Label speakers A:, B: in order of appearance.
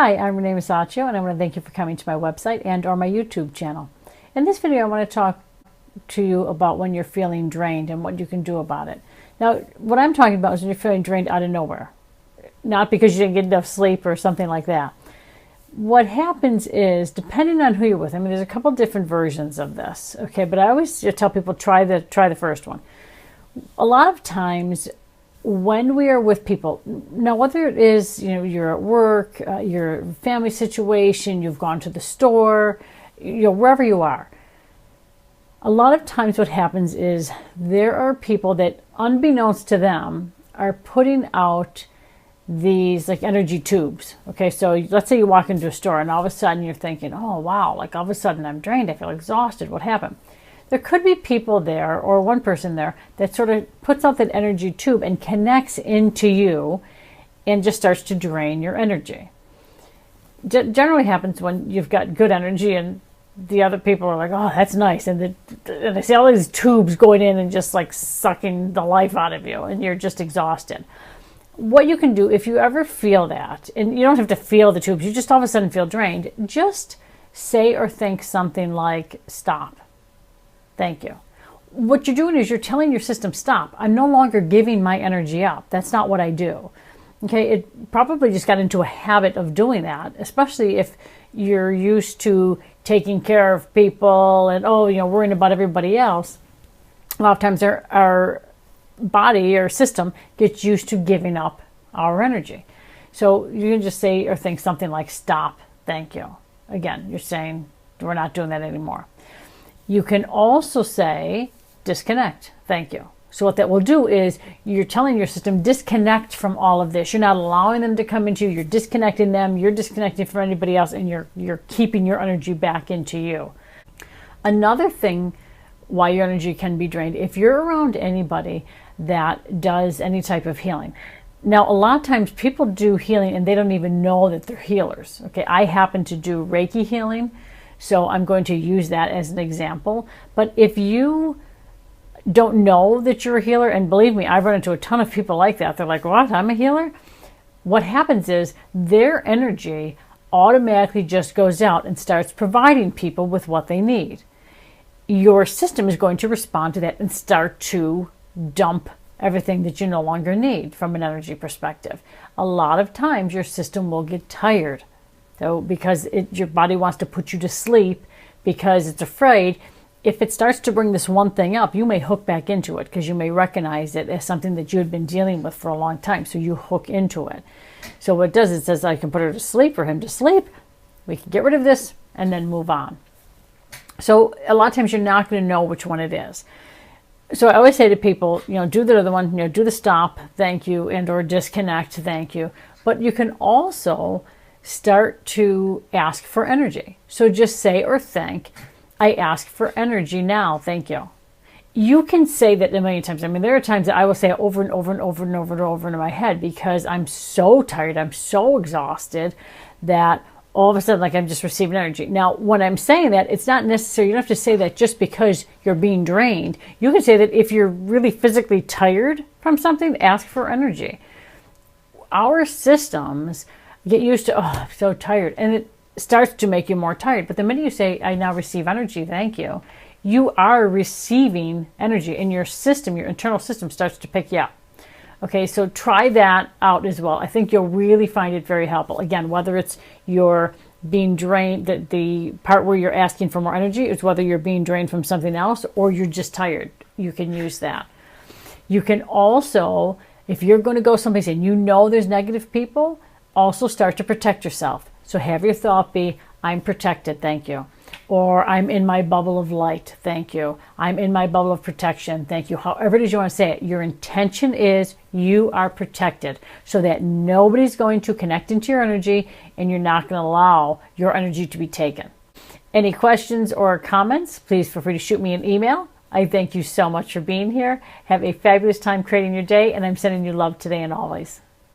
A: Hi, I'm Renee Mussachio, and I want to thank you for coming to my website and or my YouTube channel. In this video, I want to talk to you about when you're feeling drained and what you can do about it. Now, what I'm talking about is when you're feeling drained out of nowhere, not because you didn't get enough sleep or something like that. What happens is, depending on who you're with, I mean, there's a couple different versions of this, okay? But I always tell people, try the first one. A lot of times, when we are with people, now whether it is, you're at work, your family situation, you've gone to the store, wherever you are, a lot of times what happens is there are people that, unbeknownst to them, are putting out these like energy tubes. Okay, so let's say you walk into a store and all of a sudden you're thinking, oh wow, like all of a sudden I'm drained, I feel exhausted, what happened? There could be people there, or one person there, that sort of puts out that energy tube and connects into you and just starts to drain your energy. Generally happens when you've got good energy and the other people are like, oh, that's nice. And I see all these tubes going in and just like sucking the life out of you and you're just exhausted. What you can do if you ever feel that, and you don't have to feel the tubes, you just all of a sudden feel drained, just say or think something like, stop. Thank you. What you're doing is you're telling your system, stop. I'm no longer giving my energy up. That's not what I do. Okay, it probably just got into a habit of doing that, especially if you're used to taking care of people and, worrying about everybody else. A lot of times our body or system gets used to giving up our energy. So you can just say or think something like, stop, thank you. Again, you're saying, we're not doing that anymore. You can also say, disconnect, thank you. So what that will do is you're telling your system, disconnect from all of this. You're not allowing them to come into you. You're disconnecting them. You're disconnecting from anybody else, and you're keeping your energy back into you. Another thing why your energy can be drained, if you're around anybody that does any type of healing. Now, a lot of times people do healing and they don't even know that they're healers. Okay, I happen to do Reiki healing, so I'm going to use that as an example. But if you don't know that you're a healer, and believe me, I've run into a ton of people like that. They're like, what, I'm a healer? What happens is their energy automatically just goes out and starts providing people with what they need. Your system is going to respond to that and start to dump everything that you no longer need from an energy perspective. A lot of times your system will get tired. So because your body wants to put you to sleep because it's afraid, if it starts to bring this one thing up, you may hook back into it because you may recognize it as something that you had been dealing with for a long time. So you hook into it. So what it does, it says, I can put her to sleep or him to sleep. We can get rid of this and then move on. So a lot of times you're not going to know which one it is. So I always say to people, do the other one, do the stop, thank you, and or disconnect, thank you. But you can also start to ask for energy. So just say or think, I ask for energy now, thank you. You can say that a million times. I mean, there are times that I will say it over and over and over and over and over in my head because I'm so tired, I'm so exhausted that all of a sudden, like I'm just receiving energy. Now, when I'm saying that, it's not necessary. You don't have to say that just because you're being drained. You can say that if you're really physically tired from something, ask for energy. Our systems get used to, I'm so tired. And it starts to make you more tired. But the minute you say, I now receive energy, thank you, you are receiving energy. And your system, your internal system starts to pick you up. Okay, so try that out as well. I think you'll really find it very helpful. Again, whether it's you're being drained, the part where you're asking for more energy is whether you're being drained from something else or you're just tired. You can use that. You can also, if you're going to go someplace and there's negative people, also start to protect yourself. So have your thought be, I'm protected, thank you. Or I'm in my bubble of light, thank you. I'm in my bubble of protection, thank you. However it is you want to say it, your intention is you are protected so that nobody's going to connect into your energy and you're not going to allow your energy to be taken. Any questions or comments, please feel free to shoot me an email. I thank you so much for being here. Have a fabulous time creating your day, and I'm sending you love today and always.